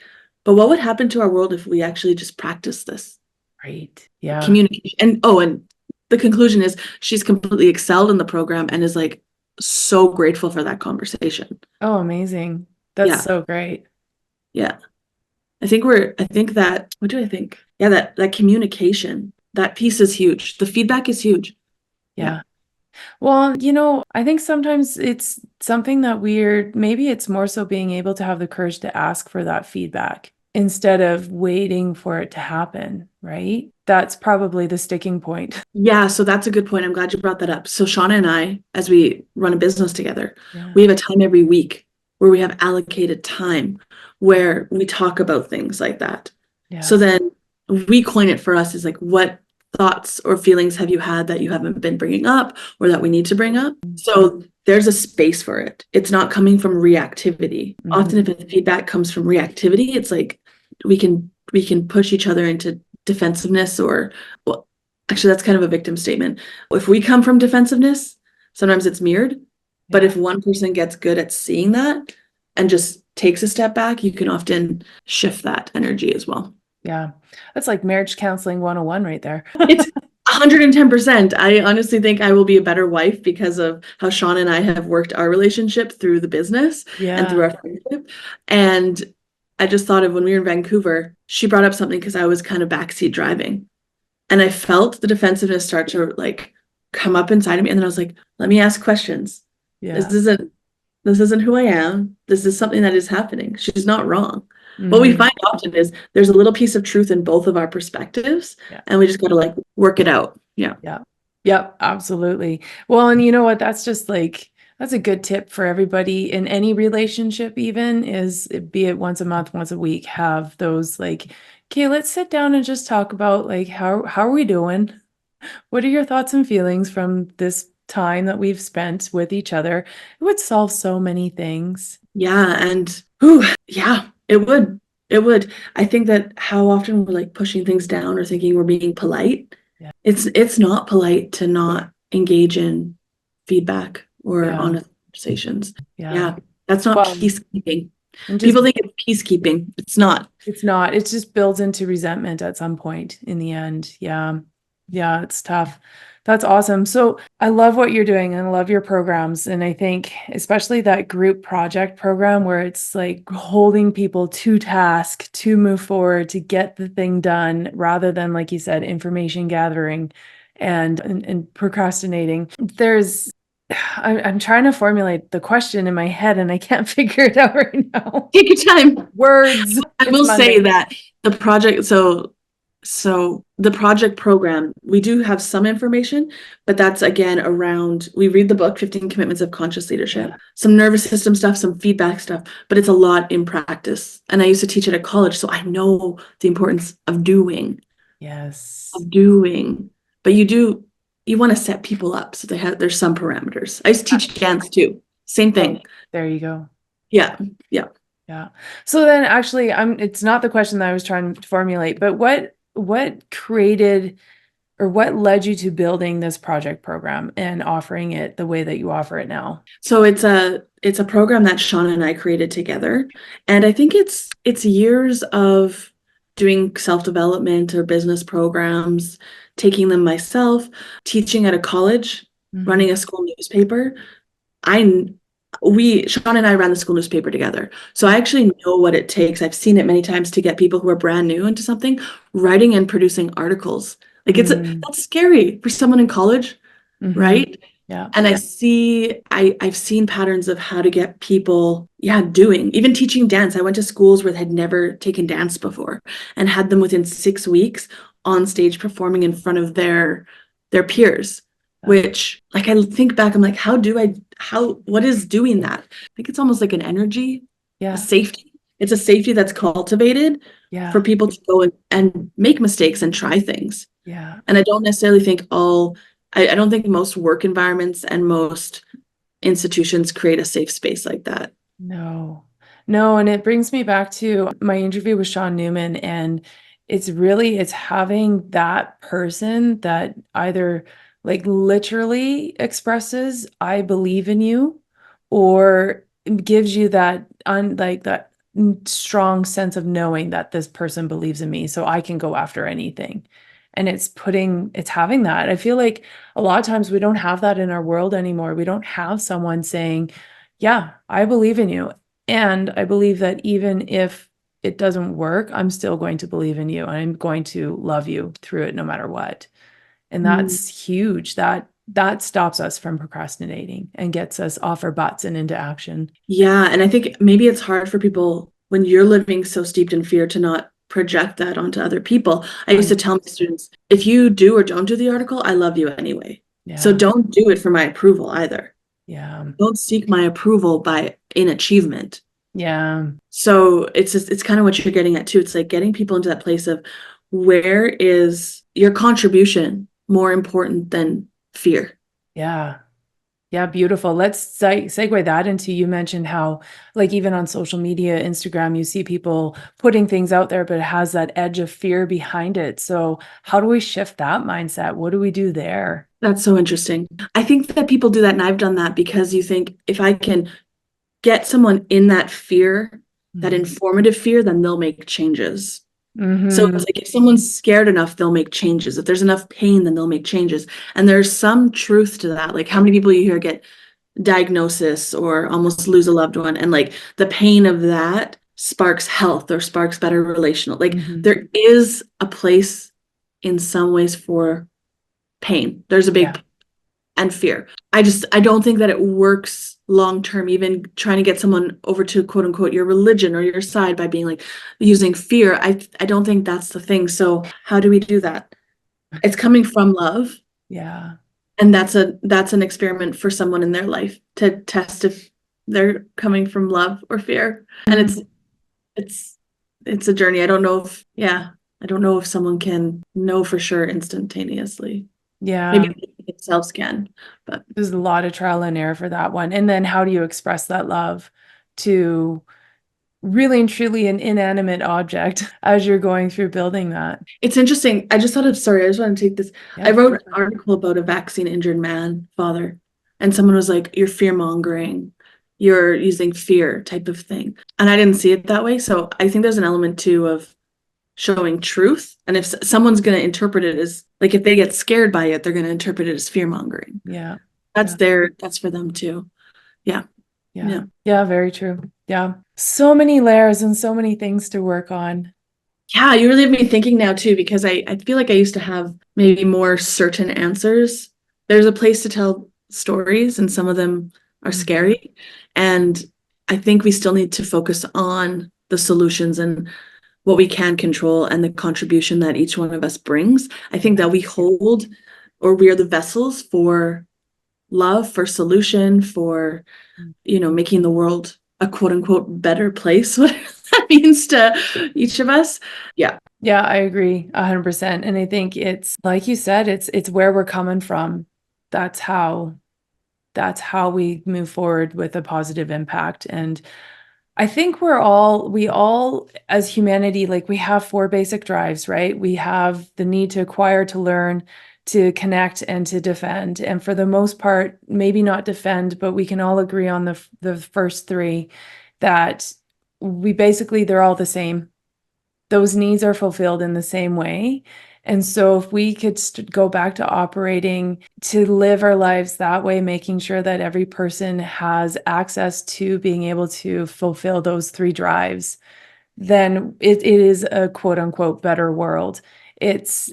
Speaker 1: But what would happen to our world if we actually just practice this?
Speaker 2: Right. Yeah.
Speaker 1: Communication. And the conclusion is she's completely excelled in the program and is like so grateful for that conversation.
Speaker 2: Oh, amazing. That's so great.
Speaker 1: Yeah. I think that, what do I think? Yeah, that communication, that piece is huge. The feedback is huge.
Speaker 2: Yeah. Well, I think sometimes it's something that maybe it's more so being able to have the courage to ask for that feedback instead of waiting for it to happen, right? That's probably the sticking point.
Speaker 1: Yeah, so that's a good point. I'm glad you brought that up. So Shauna and I, as we run a business together, we have a time every week where we have allocated time where we talk about things like that. So then we coin it for us is like, what thoughts or feelings have you had that you haven't been bringing up or that we need to bring up? So there's a space for it. It's not coming from reactivity. Often if the feedback comes from reactivity, it's like we can push each other into defensiveness, or, well, actually that's kind of a victim statement. If we come from defensiveness, sometimes it's mirrored. But if one person gets good at seeing that and just takes a step back, you can often shift that energy as well.
Speaker 2: Yeah. That's like marriage counseling 101 right there.
Speaker 1: It's 110%. I honestly think I will be a better wife because of how Sean and I have worked our relationship through the business and through our friendship. And I just thought of when we were in Vancouver, she brought up something because I was kind of backseat driving. And I felt the defensiveness start to like come up inside of me. And then I was like, let me ask questions.
Speaker 2: Yeah.
Speaker 1: This isn't who I am. This is something that is happening. She's not wrong.
Speaker 2: Mm-hmm.
Speaker 1: What we find often is there's a little piece of truth in both of our perspectives, and we just got to like work it out. Yeah.
Speaker 2: Yep, absolutely. Well, and you know what? That's just like, that's a good tip for everybody in any relationship, even, is be it once a month, once a week, have those like, okay, let's sit down and just talk about like, how are we doing? What are your thoughts and feelings from this time that we've spent with each other? It would solve so many things.
Speaker 1: Yeah. And yeah, it would. I think that how often we're like pushing things down or thinking we're being polite.
Speaker 2: Yeah.
Speaker 1: It's not polite to not engage in feedback or honest conversations. Yeah. That's not peacekeeping. People think it's peacekeeping. It's not.
Speaker 2: It's not. It just builds into resentment at some point in the end. Yeah. Yeah, it's tough. That's awesome. So I love what you're doing and I love your programs. And I think especially that group project program where it's like holding people to task, to move forward, to get the thing done, rather than, like you said, information gathering and procrastinating. I'm trying to formulate the question in my head and I can't figure it out right now.
Speaker 1: Take your time.
Speaker 2: Words.
Speaker 1: I will say that the project, so the project program, we do have some information, but that's again around, we read the book, 15 Commitments of Conscious Leadership, some nervous system stuff, some feedback stuff, but it's a lot in practice. And I used to teach it at college, so I know the importance of doing.
Speaker 2: Yes.
Speaker 1: Of doing. But you want to set people up so there's some parameters. I used to teach dance too. Same thing.
Speaker 2: There you go.
Speaker 1: Yeah.
Speaker 2: So then actually it's not the question that I was trying to formulate, but what created or what led you to building this project program and offering it the way that you offer it now?
Speaker 1: So it's a program that Sean and I created together. And I think it's years of doing self-development or business programs, taking them myself, teaching at a college, running a school newspaper. Sean and I ran the school newspaper together. So I actually know what it takes. I've seen it many times to get people who are brand new into something, writing and producing articles. Like that's scary for someone in college, right?
Speaker 2: Yeah.
Speaker 1: And I've seen patterns of how to get people, doing, even teaching dance. I went to schools where they had never taken dance before and had them within 6 weeks on stage performing in front of their peers. Which, like, I think back, I'm like, what is doing that? I think it's almost like an energy, a safety. It's a safety that's cultivated for people to go and make mistakes and try things.
Speaker 2: Yeah.
Speaker 1: And I don't necessarily think I don't think most work environments and most institutions create a safe space like that.
Speaker 2: No. And it brings me back to my interview with Sean Newman, and it's having that person that either like literally expresses, I believe in you, or gives you that that strong sense of knowing that this person believes in me, so I can go after anything. And it's having that. I feel like a lot of times we don't have that in our world anymore. We don't have someone saying, yeah, I believe in you. And I believe that even if it doesn't work, I'm still going to believe in you. I'm going to love you through it no matter what. And that's huge. That stops us from procrastinating and gets us off our butts and into action.
Speaker 1: Yeah. And I think maybe it's hard for people when you're living so steeped in fear to not project that onto other people. I used to tell my students, if you do or don't do the article, I love you anyway. Yeah. So don't do it for my approval either.
Speaker 2: Yeah.
Speaker 1: Don't seek my approval in achievement.
Speaker 2: Yeah.
Speaker 1: So it's kind of what you're getting at too. It's like getting people into that place of where is your contribution more important than fear.
Speaker 2: Yeah. Yeah, beautiful. Let's segue that into, you mentioned how, like, even on social media, Instagram, you see people putting things out there, but it has that edge of fear behind it. So how do we shift that mindset? What do we do there?
Speaker 1: That's so interesting. I think that people do that, and I've done that, because you think, if I can get someone in that fear, that informative fear, then they'll make changes. So it's like, if someone's scared enough, they'll make changes. If there's enough pain, then they'll make changes. And there's some truth to that. Like, how many people you hear get diagnosis or almost lose a loved one, and like the pain of that sparks health or sparks better relational. Like, there is a place in some ways for pain. There's a big and fear. I don't think that it works long term, even trying to get someone over to quote unquote your religion or your side by being like using fear. I don't think that's the thing. So how do we do that? It's coming from love.
Speaker 2: Yeah.
Speaker 1: And that's an experiment for someone in their life to test if they're coming from love or fear. And it's a journey. I don't know if someone can know for sure instantaneously.
Speaker 2: Yeah.
Speaker 1: Maybe they themselves can, but
Speaker 2: there's a lot of trial and error for that one. And then how do you express that love to really and truly an inanimate object as you're going through building that?
Speaker 1: It's interesting. I just want to take this.
Speaker 2: Yeah,
Speaker 1: I wrote an article about a vaccine injured man, father, and someone was like, "You're fear mongering. You're using fear," type of thing. And I didn't see it that way. So I think there's an element too of showing truth. And if someone's going to interpret it as, like, if they get scared by it, they're going to interpret it as fear mongering.
Speaker 2: Yeah.
Speaker 1: That's for them too. Yeah.
Speaker 2: Yeah, very true. Yeah. So many layers and so many things to work on.
Speaker 1: Yeah, you really have me thinking now too, because I feel like I used to have maybe more certain answers. There's a place to tell stories, and some of them are scary. And I think we still need to focus on the solutions and what we can control and the contribution that each one of us brings. I think that we hold, or we are the vessels for love, for solution, for, making the world a quote unquote better place, whatever that means to each of us. Yeah.
Speaker 2: Yeah, I agree 100%. And I think it's, like you said, it's where we're coming from. That's how we move forward with a positive impact. And I think we all as humanity, like, we have 4 basic drives, right? We have the need to acquire, to learn, to connect, and to defend. And for the most part, maybe not defend, but we can all agree on the first 3, that they're all the same. Those needs are fulfilled in the same way. And so if we could go back to operating to live our lives that way, making sure that every person has access to being able to fulfill those 3 drives, then it is a quote unquote better world.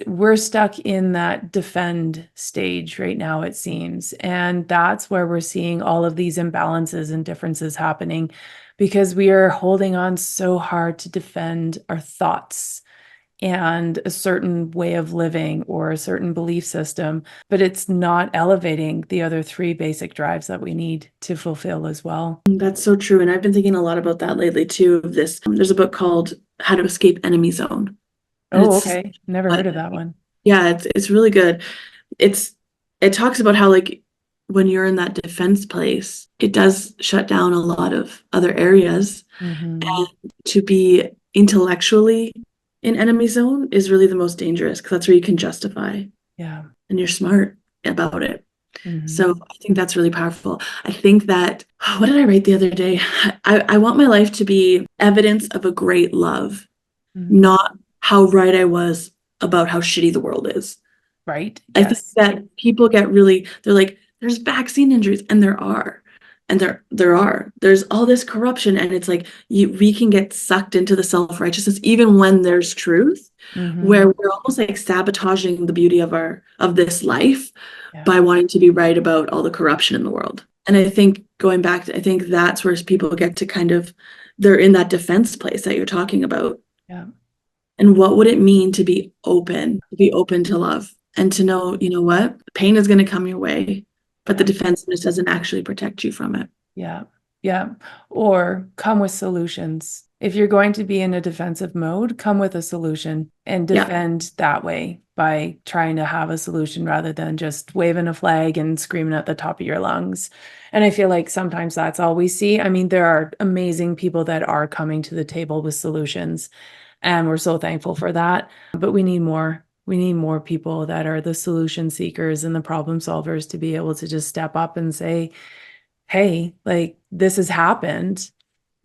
Speaker 2: We're stuck in that defend stage right now, it seems. And that's where we're seeing all of these imbalances and differences happening, because we are holding on so hard to defend our thoughts and a certain way of living or a certain belief system, but it's not elevating the other 3 basic drives that we need to fulfill as well.
Speaker 1: That's so true. And I've been thinking a lot about that lately too, of this. There's a book called How to Escape Enemy Zone.
Speaker 2: Oh, okay. Never heard of that one.
Speaker 1: Yeah, it's really good. It talks about how, like, when you're in that defense place, it does shut down a lot of other areas. And to be intellectually in enemy zone is really the most dangerous, because that's where you can justify.
Speaker 2: Yeah.
Speaker 1: And you're smart about it. So I think that's really powerful. I think that, what did I write the other day? I want my life to be evidence of a great love, not how right I was about how shitty the world is.
Speaker 2: Right.
Speaker 1: Yes. I think that people they're like, there's vaccine injuries, and there are. And there's all this corruption, and it's like we can get sucked into the self-righteousness even when there's truth, where we're almost like sabotaging the beauty of this life by wanting to be right about all the corruption in the world. And I think I think that's where people get to they're in that defense place that you're talking about.
Speaker 2: Yeah.
Speaker 1: And what would it mean to be open to love, and to know, what? Pain is going to come your way, but the defensiveness doesn't actually protect you from it.
Speaker 2: Yeah. Yeah. Or come with solutions. If you're going to be in a defensive mode, come with a solution and defend that way by trying to have a solution rather than just waving a flag and screaming at the top of your lungs. And I feel like sometimes that's all we see. I mean, there are amazing people that are coming to the table with solutions, and we're so thankful for that. But we need more. We need more people that are the solution seekers and the problem solvers to be able to just step up and say, hey, like, this has happened.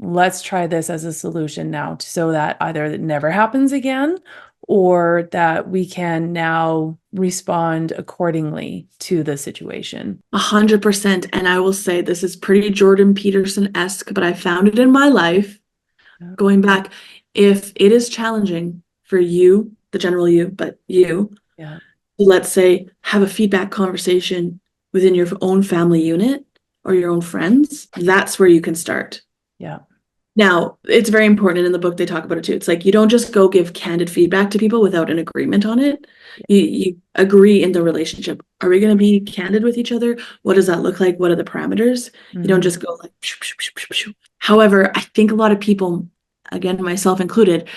Speaker 2: Let's try this as a solution now, so that either it never happens again or that we can now respond accordingly to the situation.
Speaker 1: 100%. And I will say this is pretty Jordan Peterson-esque, but I found it in my life going back. If it is challenging for you, the general you, but you, let's say, have a feedback conversation within your own family unit or your own friends, that's where you can start.
Speaker 2: Yeah.
Speaker 1: Now, it's very important. In the book, they talk about it too. It's like, you don't just go give candid feedback to people without an agreement on it. You agree in the relationship. Are we going to be candid with each other? What does that look like? What are the parameters? You don't just go like, shoo, shoo, shoo, shoo, shoo. However, I think a lot of people, again, myself included,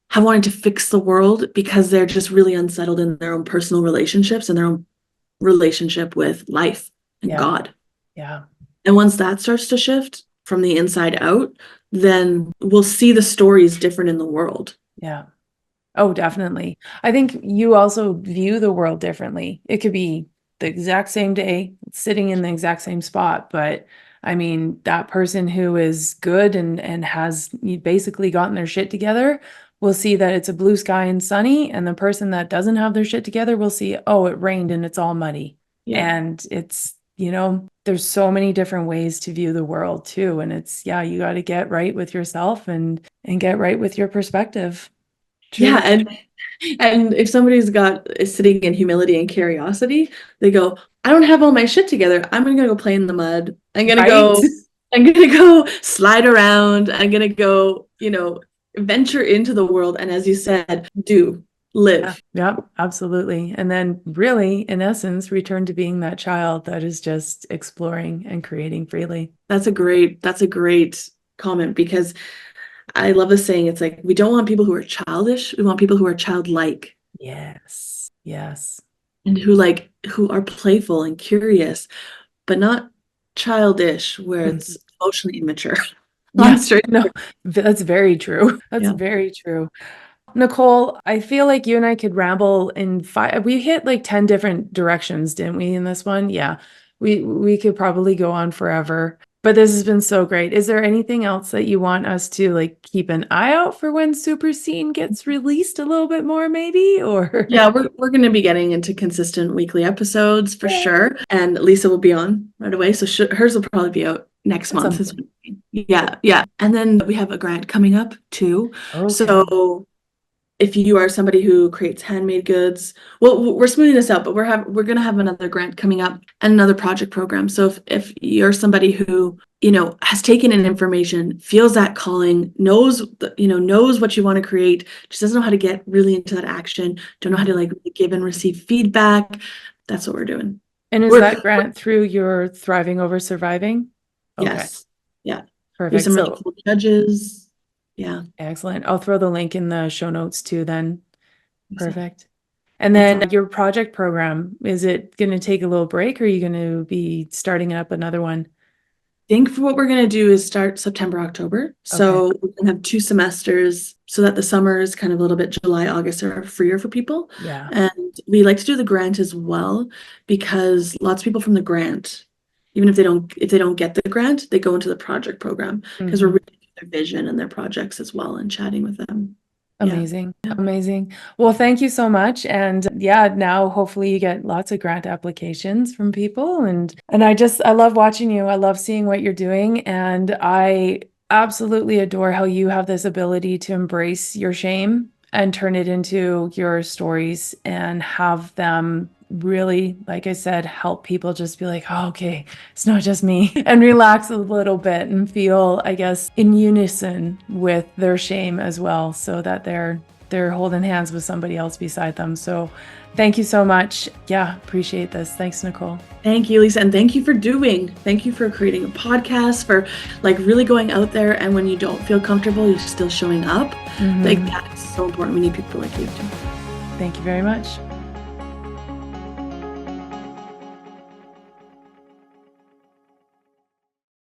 Speaker 1: have wanted to fix the world because they're just really unsettled in their own personal relationships and their own relationship with life and God.
Speaker 2: Yeah.
Speaker 1: And once that starts to shift from the inside out, then we'll see the stories different in the world.
Speaker 2: Yeah. Oh, definitely. I think you also view the world differently. It could be the exact same day, sitting in the exact same spot, but I mean, that person who is good and has basically gotten their shit together will see that it's a blue sky and sunny, and the person that doesn't have their shit together will see, oh, it rained and it's all muddy. And it's, there's so many different ways to view the world too. And it's, you got to get right with yourself and get right with your perspective.
Speaker 1: True. Yeah. And if somebody's is sitting in humility and curiosity, they go, I don't have all my shit together. I'm going to go play in the mud. I'm going to go slide around. I'm going to go, venture into the world. And as you said, live.
Speaker 2: Yeah, absolutely. And then really, in essence, return to being that child that is just exploring and creating freely.
Speaker 1: That's a great comment, because I love the saying. It's like, we don't want people who are childish. We want people who are childlike.
Speaker 2: Yes.
Speaker 1: And who are playful and curious, but not childish where it's emotionally immature.
Speaker 2: No, that's very true. That's very true. Nicole, I feel like you and I could ramble in we hit like 10 different directions, didn't we, in this one? Yeah, we could probably go on forever, but this has been so great. Is there anything else that you want us to like keep an eye out for when SuperSeen gets released a little bit more, maybe? Or
Speaker 1: we're going to be getting into consistent weekly episodes for sure, and Lisa will be on right away, so hers will probably be out next month. Yeah. And then we have a grant coming up too. So if you are somebody who creates handmade goods, well, we're smoothing this out, but we're going to have another grant coming up and another project program. So if you're somebody who, has taken in information, feels that calling, knows what you want to create, just doesn't know how to get really into that action, don't know how to like give and receive feedback, that's what we're doing.
Speaker 2: And is that grant through your Thriving Over Surviving?
Speaker 1: Yes. Yeah.
Speaker 2: Perfect.
Speaker 1: There's some really cool judges. Yeah.
Speaker 2: Excellent. I'll throw the link in the show notes too then. Perfect. And then your project program, is it going to take a little break, or are you going to be starting up another one?
Speaker 1: I think what we're going to do is start September, October. So we're going to have 2 semesters so that the summers, kind of a little bit July, August, are freer for people.
Speaker 2: Yeah.
Speaker 1: And we like to do the grant as well, because lots of people from the grant, even if they don't get the grant, they go into the project program, because we're really their vision and their projects as well, and chatting with them.
Speaker 2: Amazing. Well, thank you so much. And now hopefully you get lots of grant applications from people. And I love watching you. I love seeing what you're doing. And I absolutely adore how you have this ability to embrace your shame and turn it into your stories and have them really, like I said, help people just be like, oh, okay, it's not just me, and relax a little bit and feel, I guess, in unison with their shame as well, so that they're holding hands with somebody else beside them. So Thank you so much. Yeah, appreciate this. Thanks, Nicole.
Speaker 1: Thank you, Lisa. And thank you for creating a podcast, for like really going out there. And when you don't feel comfortable, you're still showing up. Like, that's so important. We need people like you too.
Speaker 2: Thank you very much.